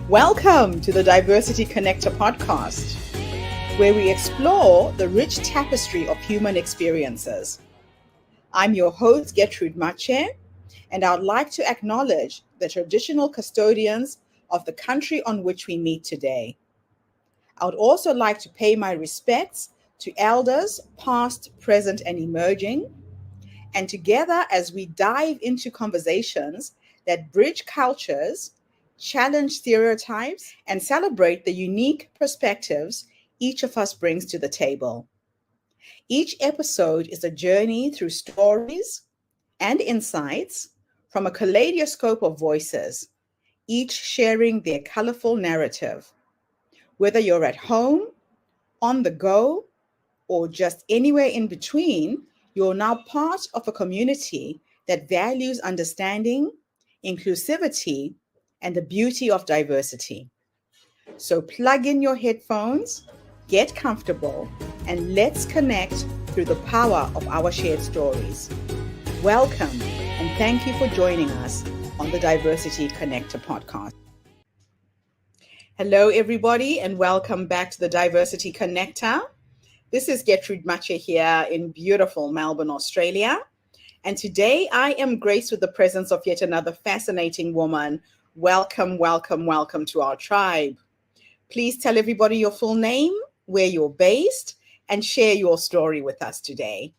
Welcome to the Diversity Connector podcast, where we explore the rich tapestry of human experiences. I'm your host, Gertrude Mache, and I'd like to acknowledge the traditional custodians of the country on which we meet today. I would also like to pay my respects to elders, past, present, and emerging, and together as we dive into conversations that bridge cultures, challenge stereotypes, and celebrate the unique perspectives each of us brings to the table. Each episode is a journey through stories and insights from a kaleidoscope of voices, each sharing their colorful narrative. Whether you're at home, on the go, or just anywhere in between, you're now part of a community that values understanding, inclusivity, and the beauty of diversity. So plug in your headphones, get comfortable, and let's connect through the power of our shared stories. Welcome, and thank you for joining us on the Diversity Connector podcast. Hello, everybody, and welcome back to the Diversity Connector. This is Gertrude Mache here in beautiful Melbourne, Australia. And today I am graced with the presence of yet another fascinating woman. Welcome, welcome, welcome to our tribe. Please tell everybody your full name, where you're based, and share your story with us today.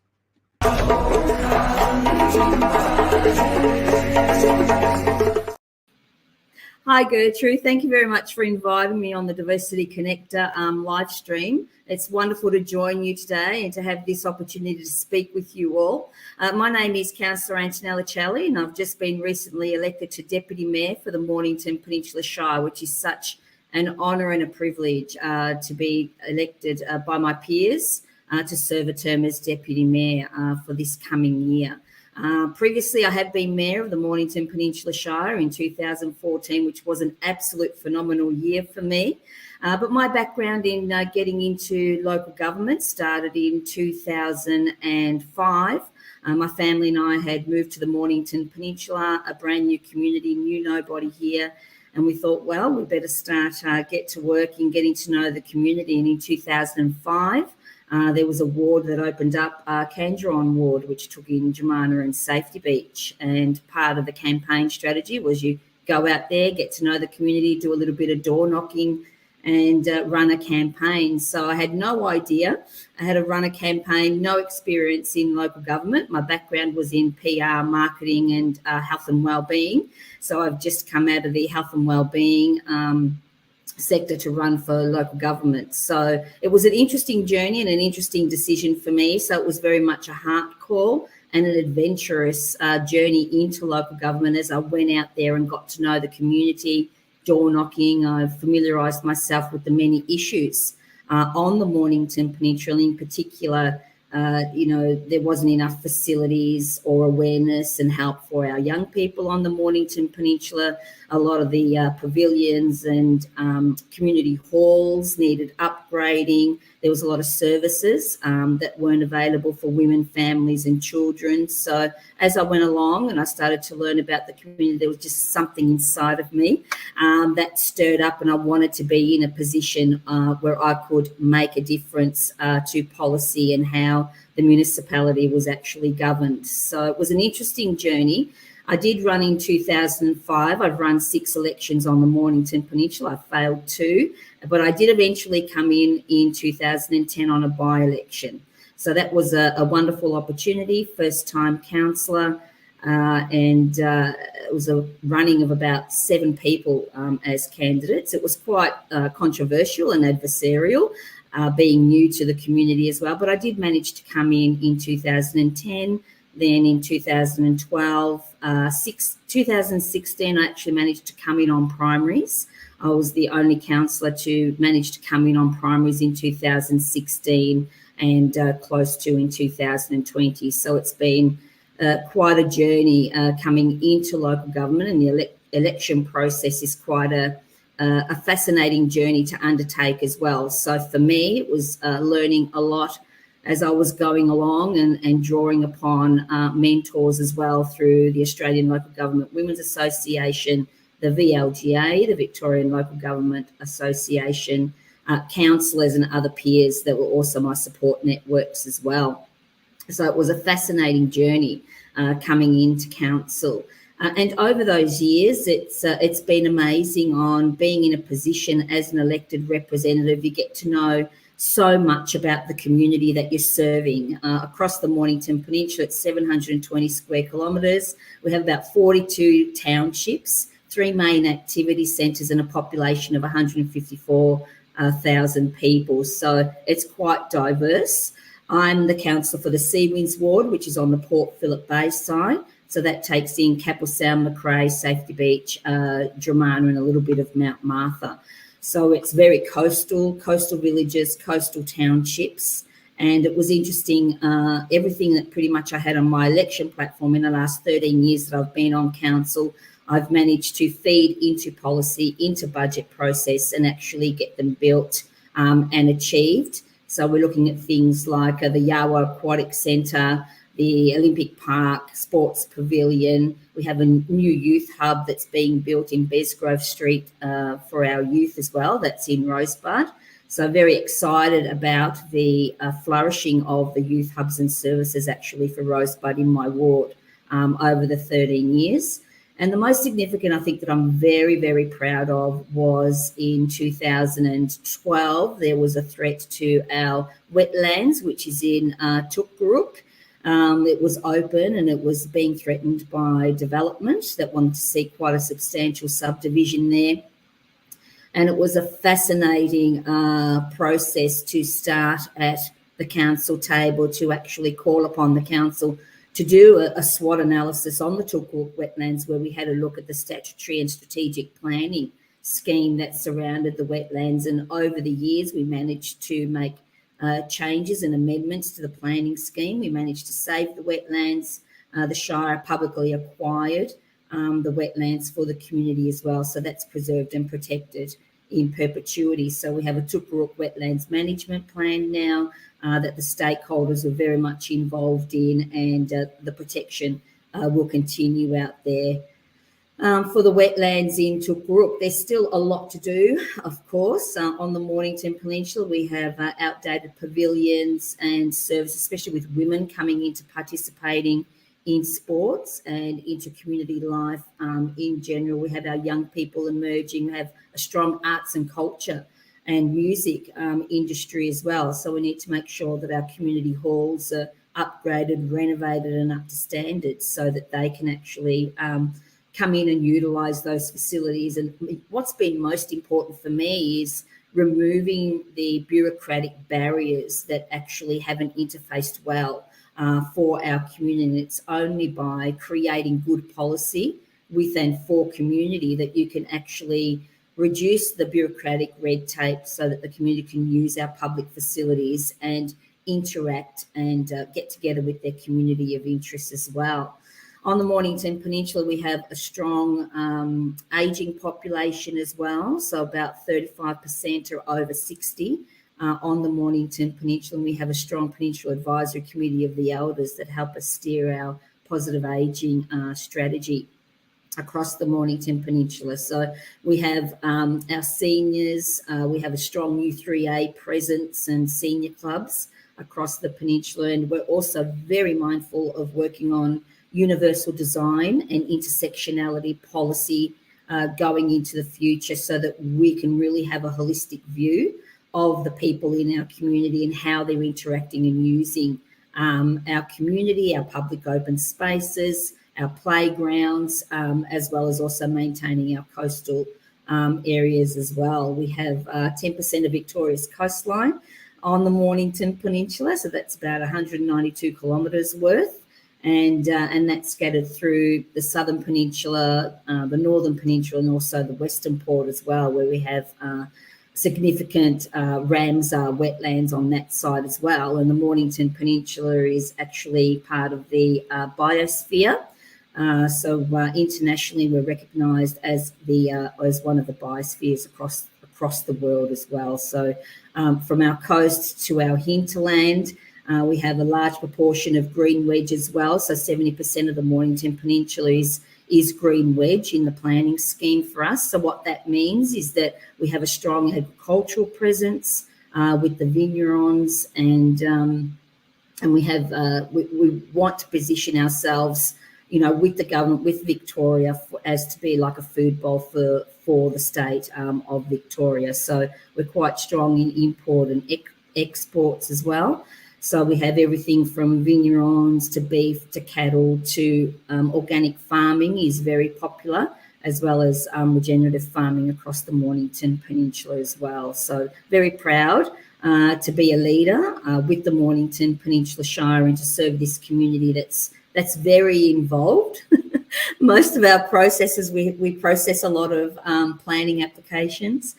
Hi Gertrude, thank you very much for inviting me on the Diversity Connector live stream. It's wonderful to join you today and to have this opportunity to speak with you all. My name is Councillor Antonella Celli, and I've just been recently elected to Deputy Mayor for the Mornington Peninsula Shire, which is such an honour and a privilege to be elected by my peers to serve a term as Deputy Mayor for this coming year. Previously, I had been Mayor of the Mornington Peninsula Shire in 2014, which was an absolute phenomenal year for me. But my background in getting into local government started in 2005. My family and I had moved to the Mornington Peninsula, a brand new community, knew nobody here. And we thought, well, we better start, get to work in getting to know the community. And in 2005, there was a ward that opened up, Cangeron Ward, which took in Jemana and Safety Beach. And part of the campaign strategy was you go out there, get to know the community, do a little bit of door knocking, and run a campaign. So I had no idea I had to run a campaign, no experience in local government. My background was in PR, marketing, and health and wellbeing. So I've just come out of the health and wellbeing sector to run for local government. So it was an interesting journey and an interesting decision for me. So it was very much a heart call and an adventurous journey into local government as I went out there and got to know the community, door knocking. I've familiarised myself with the many issues on the Mornington Peninsula. In particular, there wasn't enough facilities or awareness and help for our young people on the Mornington Peninsula. A lot of the pavilions and community halls needed upgrading. There was a lot of services that weren't available for women, families and children. So as I went along and I started to learn about the community, there was just something inside of me that stirred up, and I wanted to be in a position where I could make a difference to policy and how the municipality was actually governed. So it was an interesting journey. I did run in 2005. I've run 6 elections on the Mornington Peninsula. I failed 2, but I did eventually come in 2010 on a by-election. So that was a wonderful opportunity, first-time councillor, and it was a running of about 7 people as candidates. It was quite controversial and adversarial, being new to the community as well, but I did manage to come in 2010. Then in 2012, 2016, I actually managed to come in on primaries. I was the only councillor to manage to come in on primaries in 2016 and close to in 2020. So it's been quite a journey coming into local government, and the election process is quite a fascinating journey to undertake as well. So for me, it was learning a lot as I was going along and drawing upon mentors as well through the Australian Local Government Women's Association, the VLGA, the Victorian Local Government Association, councillors and other peers that were also my support networks as well. So it was a fascinating journey coming into council. And over those years, it's been amazing on being in a position as an elected representative. You get to know so much about the community that you're serving. Across the Mornington Peninsula, it's 720 square kilometres. We have about 42 townships, 3 main activity centres and a population of 154,000 people. So it's quite diverse. I'm the councillor for the Seawinds Ward, which is on the Port Phillip Bay side. So that takes in Capelsound, Macrae, Safety Beach, Dramana, and a little bit of Mount Martha. So it's very coastal villages, coastal townships. And it was interesting, everything that pretty much I had on my election platform in the last 13 years that I've been on council, I've managed to feed into policy, into budget process, and actually get them built and achieved. So we're looking at things like the Yawa Aquatic Centre, the Olympic Park, Sports Pavilion. We have a new youth hub that's being built in Besgrove Street for our youth as well. That's in Rosebud. So very excited about the flourishing of the youth hubs and services actually for Rosebud in my ward over the 13 years. And the most significant, I think, that I'm very, very proud of was in 2012, there was a threat to our wetlands, which is in Tukguruk. It was open and it was being threatened by development that wanted to see quite a substantial subdivision there. And it was a fascinating process to start at the council table to actually call upon the council to do a SWOT analysis on the Tukguruk wetlands, where we had a look at the statutory and strategic planning scheme that surrounded the wetlands. And over the years, we managed to make changes and amendments to the planning scheme. We managed to save the wetlands. The Shire publicly acquired the wetlands for the community as well. So that's preserved and protected in perpetuity. So we have a Tukguruk Wetlands Management Plan now that the stakeholders are very much involved in, and the protection will continue out there. For the wetlands in Tukguruk, there's still a lot to do, of course. On the Mornington Peninsula, we have outdated pavilions and services, especially with women coming into participating in sports and into community life in general. We have our young people emerging. We have a strong arts and culture and music industry as well. So we need to make sure that our community halls are upgraded, renovated and up to standards so that they can actually come in and utilise those facilities. And what's been most important for me is removing the bureaucratic barriers that actually haven't interfaced well for our community. And it's only by creating good policy with and for community that you can actually reduce the bureaucratic red tape so that the community can use our public facilities and interact and get together with their community of interest as well. On the Mornington Peninsula, we have a strong ageing population as well. So about 35% are over 60 on the Mornington Peninsula. And we have a strong Peninsula Advisory Committee of the Elders that help us steer our positive ageing strategy across the Mornington Peninsula. So we have our seniors, we have a strong U3A presence and senior clubs across the peninsula. And we're also very mindful of working on universal design and intersectionality policy going into the future so that we can really have a holistic view of the people in our community and how they're interacting and using our community, our public open spaces, our playgrounds, as well as also maintaining our coastal areas as well. We have 10% of Victoria's coastline on the Mornington Peninsula, so that's about 192 kilometres worth, and that's scattered through the southern peninsula, the northern peninsula, and also the western port as well, where we have significant Ramsar wetlands on that side as well. And the Mornington Peninsula is actually part of the biosphere. So internationally, we're recognised as one of the biospheres across the world as well. So from our coast to our hinterland, we have a large proportion of green wedge as well. So 70% of the Mornington Peninsula is is green wedge in the planning scheme for us. So what that means is that we have a strong agricultural presence with the vignerons, and we have we want to position ourselves, with the government, with Victoria, as to be like a food bowl for the state of Victoria. So we're quite strong in import and exports as well. So we have everything from vignerons to beef to cattle to organic farming is very popular, as well as regenerative farming across the Mornington Peninsula as well. So very proud to be a leader with the Mornington Peninsula Shire and to serve this community that's very involved. Most of our processes, we process a lot of planning applications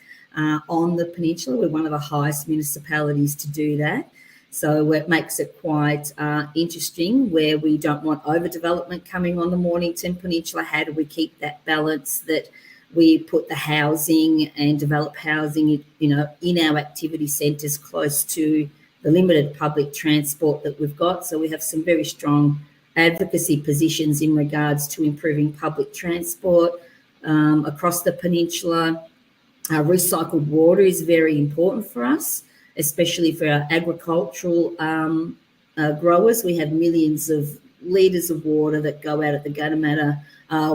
on the peninsula. We're one of the highest municipalities to do that. So it makes it quite interesting, where we don't want overdevelopment coming on the Mornington Peninsula. How do we keep that balance, that we put the housing and develop housing, in our activity centres close to the limited public transport that we've got. So we have some very strong advocacy positions in regards to improving public transport across the peninsula. Recycled water is very important for us, especially for our agricultural growers. We have millions of litres of water that go out at the Gunnamatta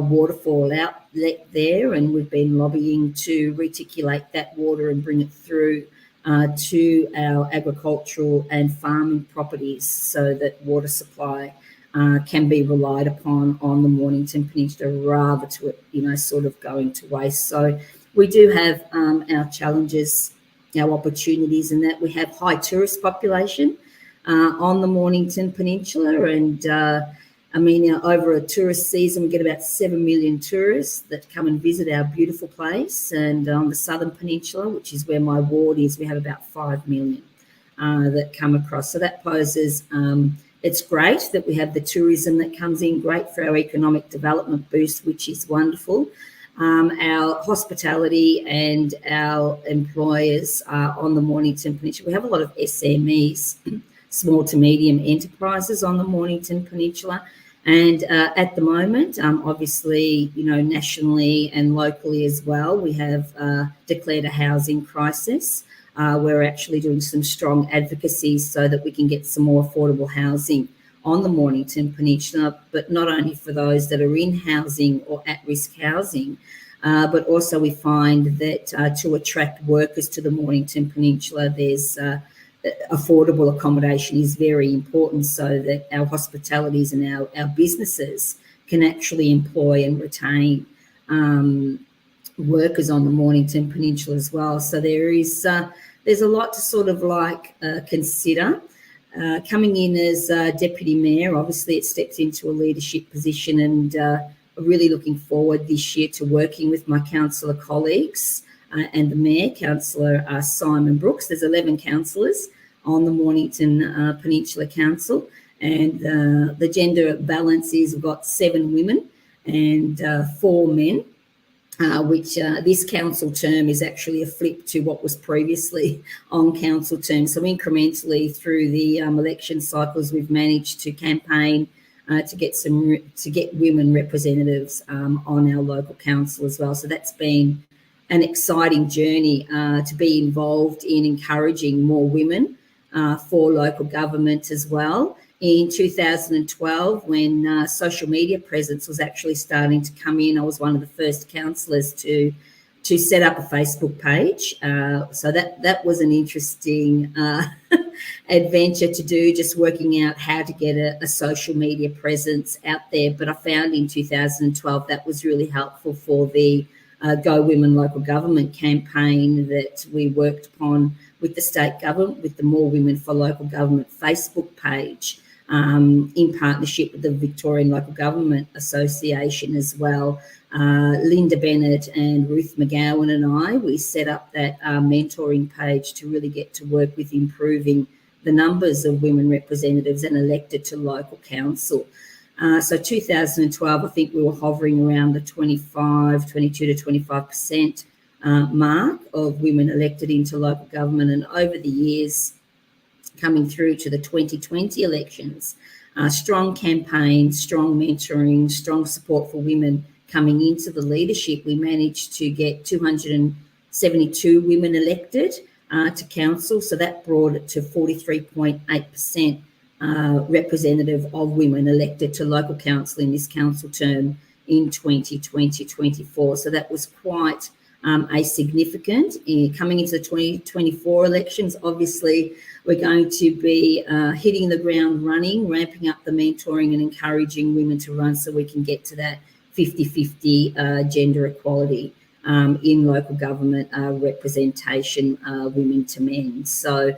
waterfall outlet there, and we've been lobbying to reticulate that water and bring it through to our agricultural and farming properties, so that water supply can be relied upon on the Mornington Peninsula, rather to it, sort of going to waste. So we do have our challenges, our opportunities, in that we have high tourist population on the Mornington Peninsula, and over a tourist season we get about 7 million tourists that come and visit our beautiful place. And on the Southern Peninsula, which is where my ward is, we have about 5 million that come across. So that poses, it's great that we have the tourism that comes in, great for our economic development boost, which is wonderful. Our hospitality and our employers on the Mornington Peninsula, we have a lot of SMEs, small to medium enterprises on the Mornington Peninsula. And at the moment, obviously, nationally and locally as well, we have declared a housing crisis. We're actually doing some strong advocacy so that we can get some more affordable housing on the Mornington Peninsula, but not only for those that are in housing or at-risk housing, but also we find that to attract workers to the Mornington Peninsula, there's affordable accommodation is very important, so that our hospitalities and our businesses can actually employ and retain workers on the Mornington Peninsula as well. So there's a lot to sort of consider. Coming in as Deputy Mayor, obviously it steps into a leadership position, and really looking forward this year to working with my councillor colleagues and the Mayor, Councillor Simon Brooks. There's 11 councillors on the Mornington Peninsula Council, and the gender balance is we've got 7 women and 4 men, which this council term is actually a flip to what was previously on council terms. So incrementally through the election cycles, we've managed to campaign to get women representatives on our local council as well. So that's been an exciting journey to be involved in encouraging more women for local government as well. In 2012, when social media presence was actually starting to come in, I was one of the first councillors to set up a Facebook page. So that was an interesting adventure to do, just working out how to get a social media presence out there. But I found in 2012 that was really helpful for the Go Women Local Government campaign that we worked upon with the state government, with the More Women for Local Government Facebook page, in partnership with the Victorian Local Government Association as well. Linda Bennett and Ruth McGowan and we set up that mentoring page to really get to work with improving the numbers of women representatives and elected to local council. So 2012, I think we were hovering around the 22 to 25% mark of women elected into local government. And over the years, coming through to the 2020 elections, strong campaigns, strong mentoring, strong support for women coming into the leadership. We managed to get 272 women elected to council, so that brought it to 43.8% representative of women elected to local council in this council term in 2020-24. So that was quite a significant. Coming into the 2024 elections, obviously, we're going to be hitting the ground running, ramping up the mentoring and encouraging women to run so we can get to that 50-50 gender equality in local government representation, women to men. So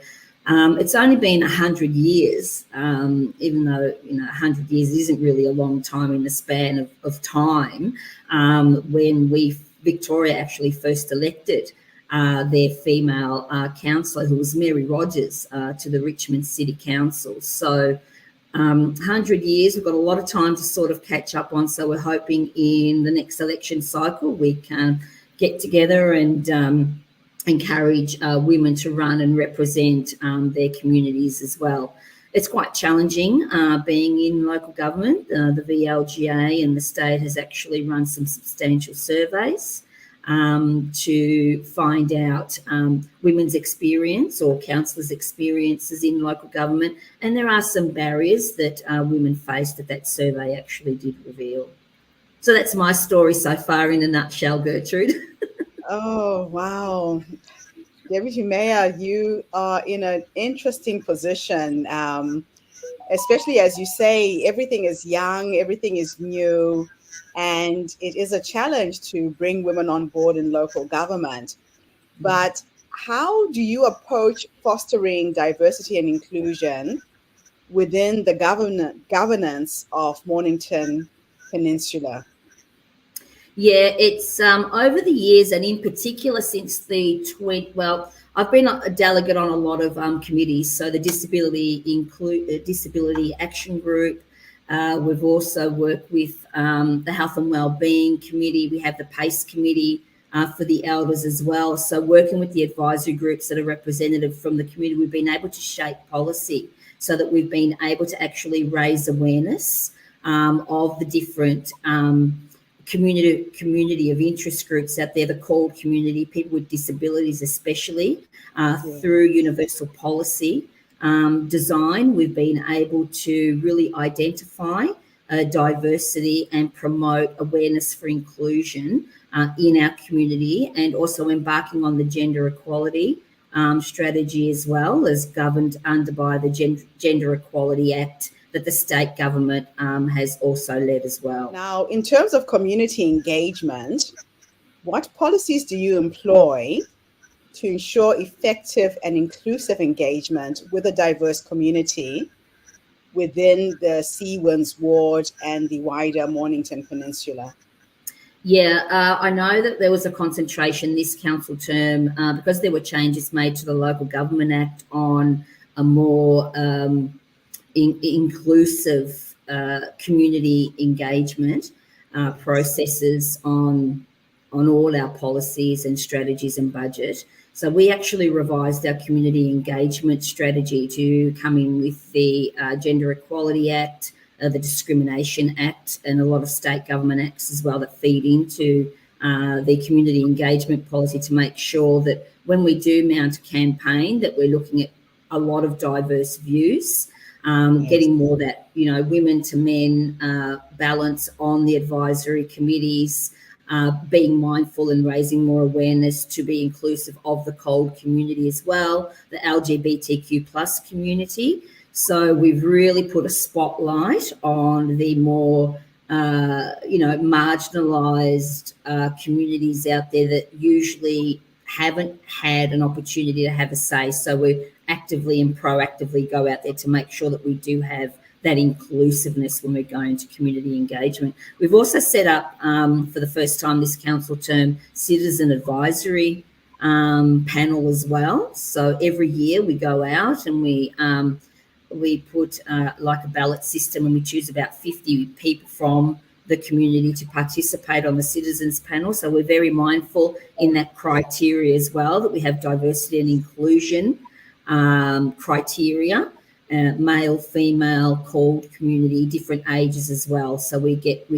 it's only been 100 years, even though 100 years isn't really a long time in the span of time, when Victoria actually first elected their female councillor, who was Mary Rogers, to the Richmond City Council. So 100 years, we've got a lot of time to sort of catch up on. So we're hoping in the next election cycle we can get together and encourage women to run and represent their communities as well. It's quite challenging being in local government. The VLGA and the state has actually run some substantial surveys to find out women's experience or councillors' experiences in local government. And there are some barriers that women face that survey actually did reveal. So that's my story so far in a nutshell, Gertrude. Oh, wow. Deputy Mayor, you are in an interesting position, especially as you say, everything is young, everything is new, and it is a challenge to bring women on board in local government. But how do you approach fostering diversity and inclusion within the governance of Mornington Peninsula? Yeah, it's over the years, and in particular since I've been a delegate on a lot of committees. So the Disability Action Group. We've also worked with the Health and Wellbeing Committee. We have the PACE Committee for the elders as well. So working with the advisory groups that are representative from the community, we've been able to shape policy so that we've been able to actually raise awareness of the different community of interest groups out there, the called community, people with disabilities especially, through universal policy design. We've been able to really identify diversity and promote awareness for inclusion in our community, and also embarking on the gender equality strategy as well, as governed under by the Gender Equality Act that the state government has also led as well. Now, in terms of community engagement, what policies do you employ to ensure effective and inclusive engagement with a diverse community within the Seawinds ward and the wider Mornington Peninsula? Yeah, I know that there was a concentration this council term because there were changes made to the Local Government Act on a more inclusive community engagement processes on all our policies and strategies and budget. So we actually revised our community engagement strategy to come in with the Gender Equality Act, the Discrimination Act, and a lot of state government acts as well that feed into the community engagement policy, to make sure that when we do mount a campaign that we're looking at a lot of diverse views, getting more that, women to men balance on the advisory committees, being mindful and raising more awareness to be inclusive of the COLD community as well, the LGBTQ plus community. So we've really put a spotlight on the more, marginalised communities out there that usually haven't had an opportunity to have a say. So we actively and proactively go out there to make sure that we do have that inclusiveness when we're going to community engagement. We've also set up, for the first time this council term, citizen advisory panel as well. So every year we go out and we put like a ballot system, and we choose about 50 people from the community to participate on the citizens panel. So we're very mindful in that criteria as well, that we have diversity and inclusion criteria. male, female, called community, different ages as well. So we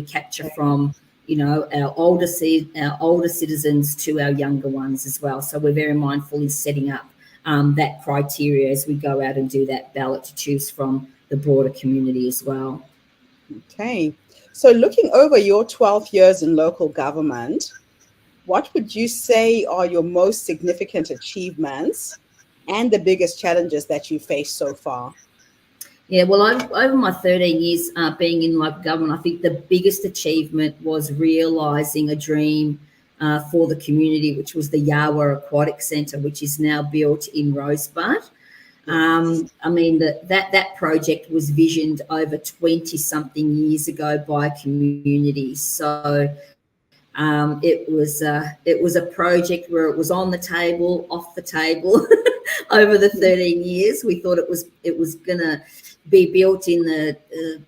capture from, you know, our older citizens to our younger ones as well. So we're very mindful in setting up that criteria as we go out and do that ballot to choose from the broader community as well. Okay. So looking over your 12 years in local government, what would you say are your most significant achievements and the biggest challenges that you faced so far? Yeah, well, over my 13 years being in local government, I think the biggest achievement was realising a dream for the community, which was the Yawa Aquatic Centre, which is now built in Rosebud. I mean, that project was visioned over 20-something years ago by community. So it was a project where it was on the table, off the table over the 13 years. We thought it was going to be built in the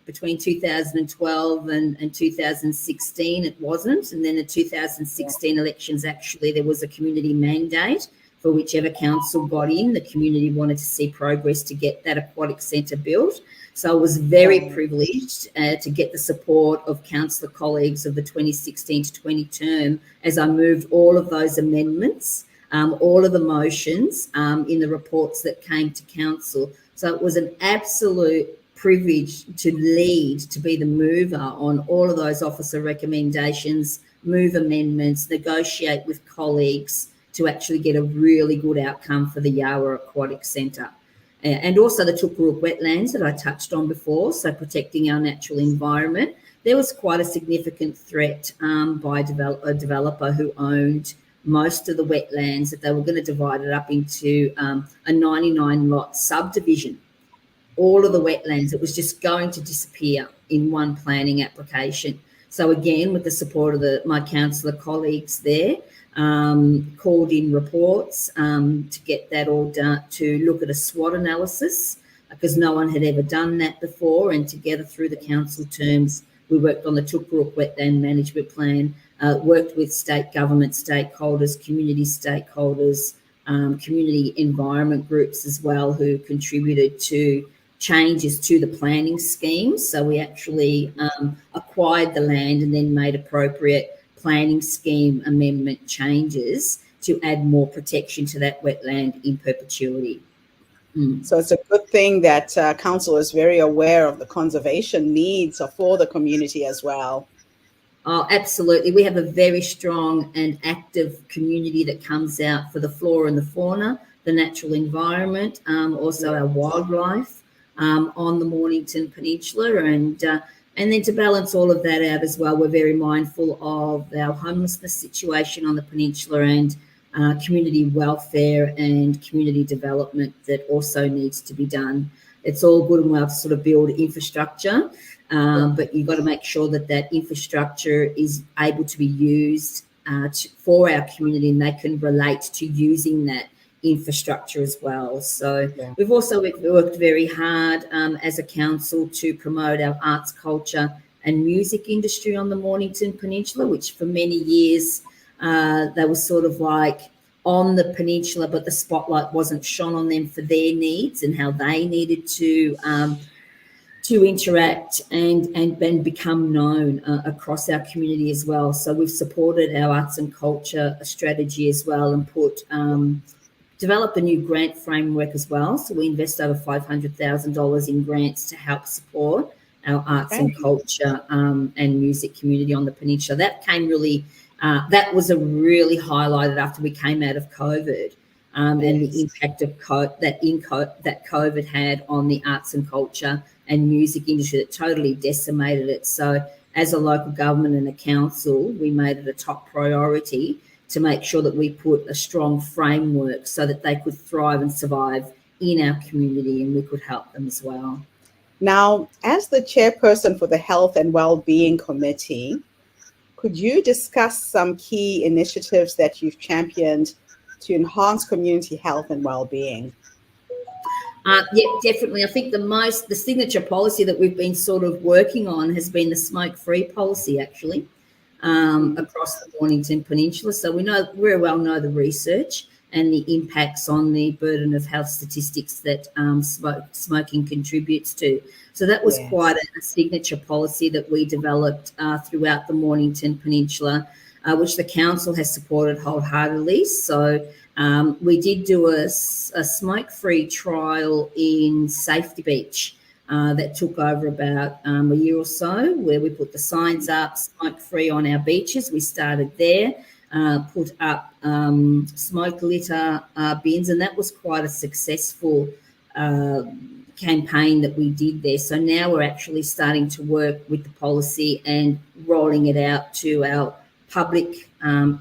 between 2012 and 2016. It wasn't, and then the 2016 elections, actually there was a community mandate for whichever council got in. The community wanted to see progress to get that aquatic centre built. So I was very privileged to get the support of councillor colleagues of the 2016 to 20 term as I moved all of those amendments, all of the motions in the reports that came to council. So it was an absolute privilege to lead, to be the mover on all of those officer recommendations, move amendments, negotiate with colleagues to actually get a really good outcome for the Yawa Aquatic Centre. And also the Tukuruk wetlands that I touched on before, so protecting our natural environment. There was quite a significant threat by a developer who owned most of the wetlands, that they were going to divide it up into a 99-lot subdivision. All of the wetlands, it was just going to disappear in one planning application. So again, with the support of my councillor colleagues there, called in reports to get that all done, to look at a SWOT analysis, because no one had ever done that before. And together through the council terms, we worked on the Tukuruk Wetland Management Plan, worked with state government stakeholders, community stakeholders, community environment groups as well, who contributed to changes to the planning scheme. So we actually acquired the land and then made appropriate planning scheme amendment changes to add more protection to that wetland in perpetuity. So it's a good thing that council is very aware of the conservation needs for the community as well. Oh, absolutely. We have a very strong and active community that comes out for the flora and the fauna, the natural environment, also our wildlife on the Mornington Peninsula. And then to balance all of that out as well, we're very mindful of our homelessness situation on the peninsula and community welfare and community development that also needs to be done. It's all good and well to sort of build infrastructure, but you've got to make sure that that infrastructure is able to be used for our community, and they can relate to using that infrastructure as well. So we've also worked very hard as a council to promote our arts, culture and music industry on the Mornington Peninsula, which for many years they were sort of like on the peninsula, but the spotlight wasn't shone on them for their needs and how they needed to interact and become known across our community as well. So we've supported our arts and culture strategy as well, and developed a new grant framework as well. So we invest over $500,000 in grants to help support our arts and culture and music community on the peninsula. That came really, that was a really highlighted after we came out of COVID, and the impact of that COVID had on the arts and culture and music industry that totally decimated it. So as a local government and a council, we made it a top priority to make sure that we put a strong framework so that they could thrive and survive in our community, and we could help them as well. Now, as the chairperson for the Health and Wellbeing Committee, could you discuss some key initiatives that you've championed to enhance community health and wellbeing? Yeah, definitely. I think the signature policy that we've been sort of working on has been the smoke-free policy, actually. Across the Mornington Peninsula. So we very well know the research and the impacts on the burden of health statistics that smoking contributes to. So that was quite a signature policy that we developed throughout the Mornington Peninsula, which the council has supported wholeheartedly. So we did do a smoke-free trial in Safety Beach that took over about a year or so, where we put the signs up, smoke-free on our beaches. We started there. Put up smoke litter bins, and that was quite a successful campaign that we did there. So now we're actually starting to work with the policy and rolling it out to our public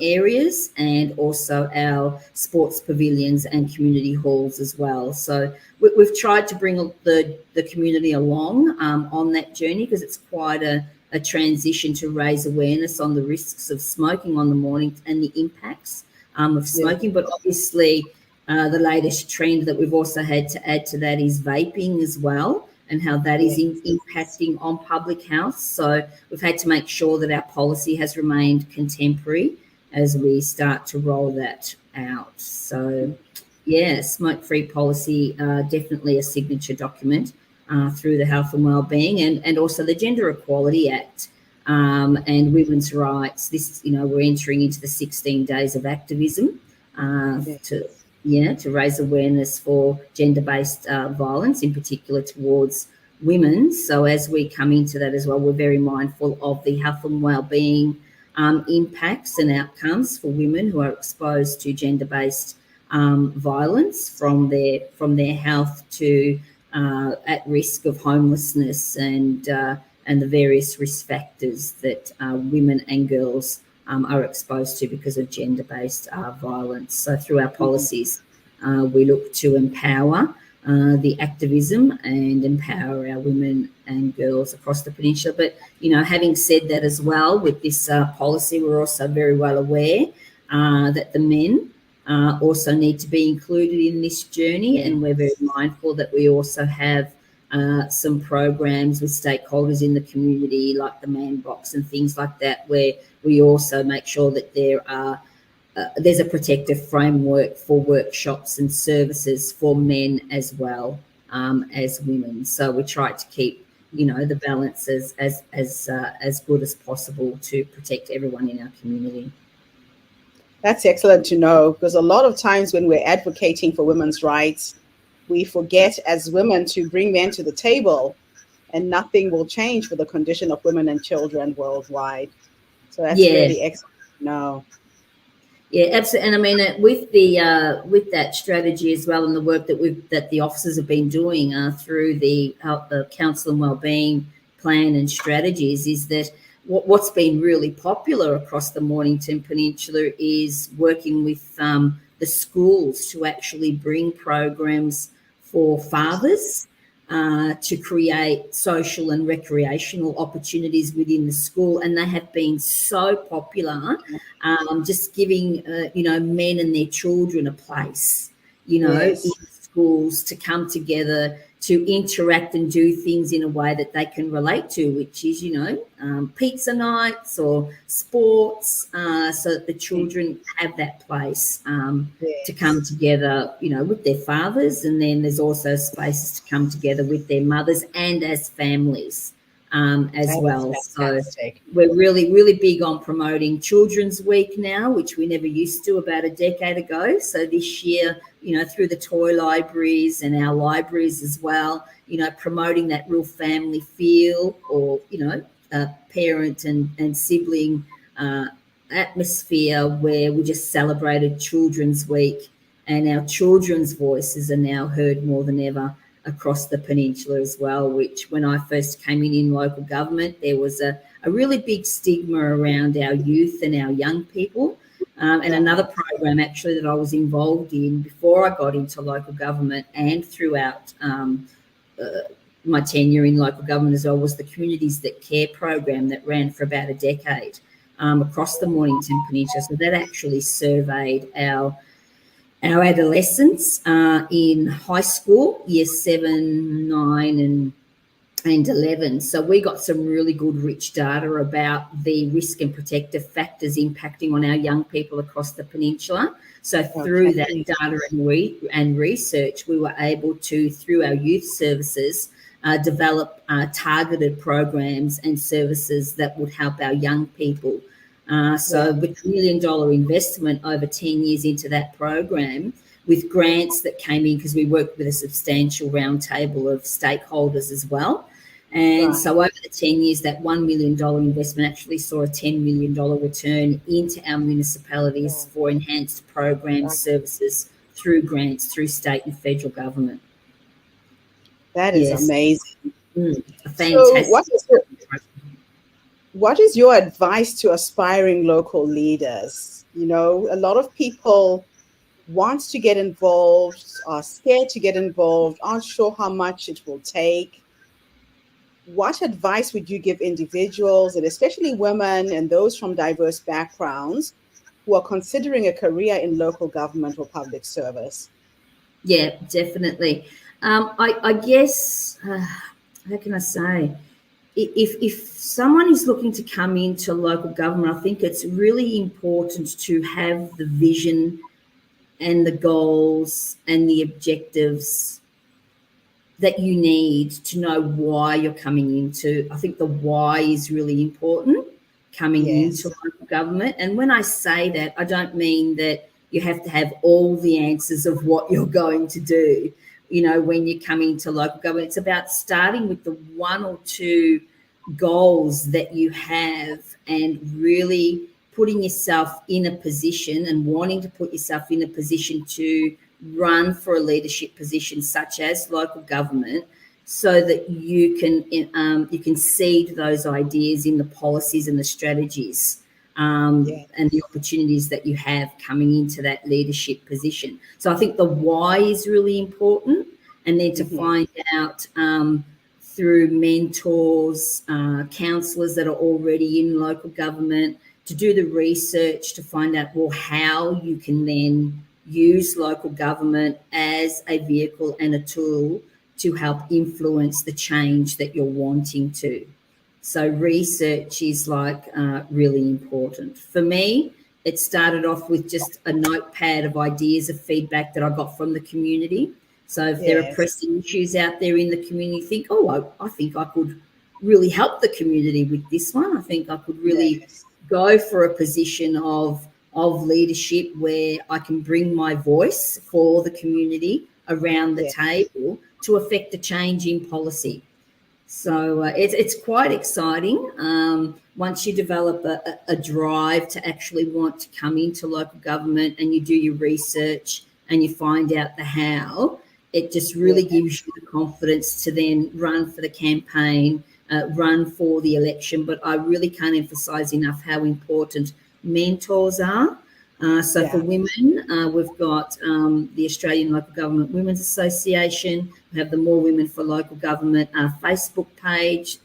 areas and also our sports pavilions and community halls as well. So we've tried to bring the community along on that journey, because it's quite a transition to raise awareness on the risks of smoking on the morning and the impacts of smoking. But obviously the latest trend that we've also had to add to that is vaping as well, and how that is impacting on public health. So we've had to make sure that our policy has remained contemporary as we start to roll that out. So smoke-free policy, definitely a signature document through the Health and Wellbeing, and also the Gender Equality Act and women's rights. This, we're entering into the 16 days of activism to raise awareness for gender-based violence, in particular towards women. So as we come into that as well, we're very mindful of the health and wellbeing impacts and outcomes for women who are exposed to gender-based violence, from their health to at risk of homelessness and the various risk factors that women and girls are exposed to because of gender-based violence. So through our policies, we look to empower the activism and empower our women and girls across the peninsula. But, having said that as well, with this policy, we're also very well aware that the men also need to be included in this journey, and we're very mindful that we also have some programs with stakeholders in the community, like the Man Box and things like that, where we also make sure that there's a protective framework for workshops and services for men as well as women. So we try to keep, the balance as good as possible to protect everyone in our community. That's excellent to know, because a lot of times when we're advocating for women's rights, we forget as women to bring men to the table, and nothing will change for the condition of women and children worldwide. So that's really excellent to know. Yeah, absolutely. And I mean, with that strategy as well, and the work that the officers have been doing through the Council and Wellbeing plan and strategies, is that what's been really popular across the Mornington Peninsula is working with the schools to actually bring programs for fathers to create social and recreational opportunities within the school. And they have been so popular, just giving, men and their children a place, in schools to come together, to interact and do things in a way that they can relate to, which is, pizza nights or sports, so that the children have that place to come together, with their fathers. And then there's also spaces to come together with their mothers and as families as well. So we're really, really big on promoting Children's Week now, which we never used to about a decade ago. So this year, through the toy libraries and our libraries as well, promoting that real family feel, or, parent and sibling atmosphere, where we just celebrated Children's Week, and our children's voices are now heard more than ever across the peninsula as well, which when I first came in local government, there was a really big stigma around our youth and our young people. And another program actually that I was involved in before I got into local government and throughout my tenure in local government as well was the Communities That Care program that ran for about a decade across the Mornington Peninsula. So that actually surveyed our adolescents in high school, year 7, 9 and and 11. So we got some really good, rich data about the risk and protective factors impacting on our young people across the peninsula. So through that data and research, we were able to, through our youth services, develop targeted programs and services that would help our young people. So with $1 million investment over 10 years into that program, with grants that came in, because we worked with a substantial round table of stakeholders as well. And so over the 10 years, that $1 million investment actually saw a $10 million return into our municipalities for enhanced programs, services through grants, through state and federal government. That is amazing. Fantastic. So what is your advice to aspiring local leaders? You know, a lot of people want to get involved, are scared to get involved, aren't sure how much it will take. What advice would you give individuals, and especially women and those from diverse backgrounds, who are considering a career in local government or public service? Yeah, definitely. I guess, how can I say? If someone is looking to come into local government, I think it's really important to have the vision and the goals and the objectives that you need to know why you're coming into. I think the why is really important coming into local government. And when I say that, I don't mean that you have to have all the answers of what you're going to do, you know, when you come into local government. It's about starting with the one or two goals that you have and really putting yourself in a position and wanting to put yourself in a position to run for a leadership position such as local government, so that you can seed those ideas in the policies and the strategies and the opportunities that you have coming into that leadership position. So I think the why is really important, and then to find out through mentors, councillors that are already in local government, to do the research to find out, well, how you can then use local government as a vehicle and a tool to help influence the change that you're wanting to. So research is really important. For me, it started off with just a notepad of ideas of feedback that I got from the community. So if there are pressing issues out there in the community, think, I think I could really help the community with this one. I think I could really go for a position of leadership where I can bring my voice for the community around the table to affect a change in policy. So it's quite exciting. Once you develop a drive to actually want to come into local government and you do your research and you find out the how, it just really gives you the confidence to then run for the campaign, run for the election. But I really can't emphasise enough how important mentors are. So for women, we've got the Australian Local Government Women's Association. We have the More Women for Local Government Facebook page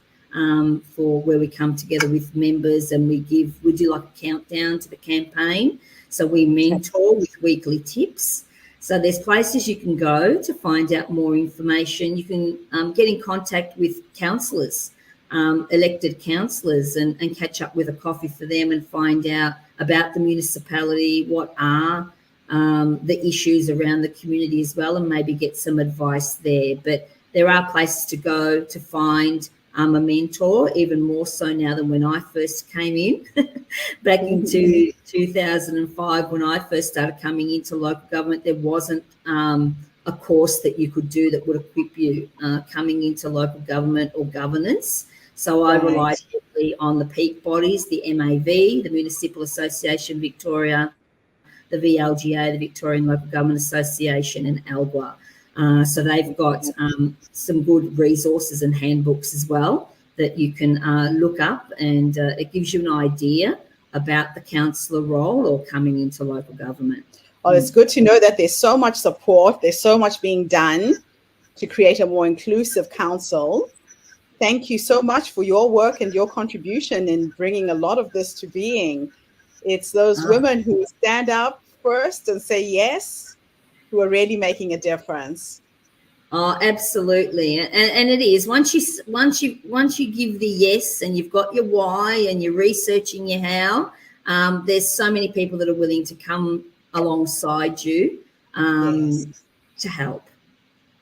for where we come together with members and we do like a countdown to the campaign. So we mentor with weekly tips. So there's places you can go to find out more information. You can get in contact with councillors, elected councillors, and catch up with a coffee for them and find out about the municipality, what are the issues around the community as well, and maybe get some advice there. But there are places to go to find a mentor, even more so now than when I first came in. Back into 2005, when I first started coming into local government, there wasn't a course that you could do that would equip you coming into local government or governance. So I relied heavily on the peak bodies, the MAV, the Municipal Association Victoria, the VLGA, the Victorian Local Government Association, and ALGWA. So they've got some good resources and handbooks as well that you can look up, and it gives you an idea about the councillor role or coming into local government. Well, it's good to know that there's so much support, there's so much being done to create a more inclusive council. Thank you so much for your work and your contribution in bringing a lot of this to being. It's those women who stand up first and say yes, who are really making a difference. Oh, absolutely, and it is. Once you give the yes, and you've got your why, and you're researching your how. There's so many people that are willing to come alongside you Yes. to help.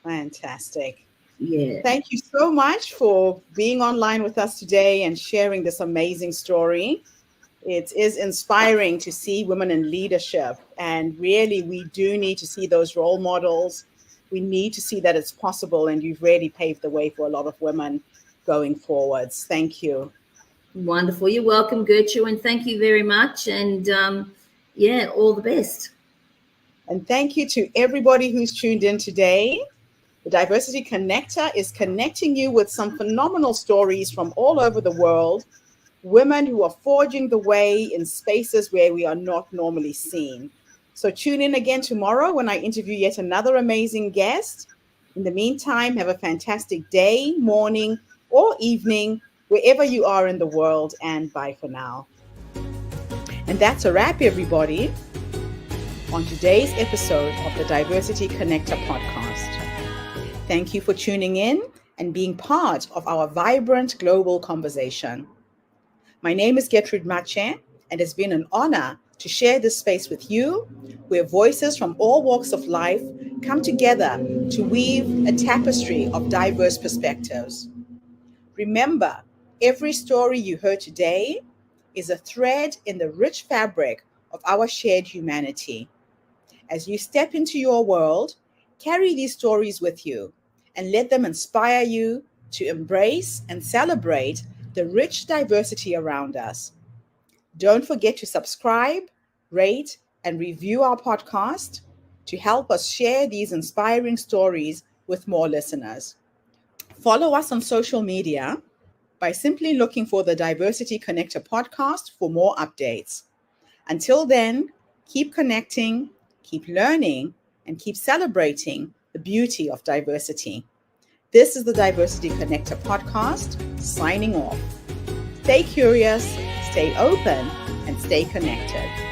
Fantastic. Yeah. Thank you so much for being online with us today and sharing this amazing story. It is inspiring to see women in leadership, and really we do need to see those role models. We need to see that it's possible, and you've really paved the way for a lot of women going forwards. Thank you. Wonderful. You're welcome, Gertrude, and thank you very much. And yeah, all the best. And thank you to everybody who's tuned in today. The Diversity Connector is connecting you with some phenomenal stories from all over the world, women who are forging the way in spaces where we are not normally seen. So tune in again tomorrow when I interview yet another amazing guest. In the meantime, have a fantastic day, morning, or evening, wherever you are in the world, and bye for now. And that's a wrap, everybody, on today's episode of the Diversity Connector podcast. Thank you for tuning in and being part of our vibrant global conversation. My name is Gertrude Mache, and it's been an honor to share this space with you, where voices from all walks of life come together to weave a tapestry of diverse perspectives. Remember, every story you heard today is a thread in the rich fabric of our shared humanity. As you step into your world, carry these stories with you and let them inspire you to embrace and celebrate the rich diversity around us. Don't forget to subscribe, rate, and review our podcast to help us share these inspiring stories with more listeners. Follow us on social media by simply looking for the Diversity Connector podcast for more updates. Until then, keep connecting, keep learning, and keep celebrating the beauty of diversity. This is the Diversity Connector podcast, signing off. Stay curious, stay open, and stay connected.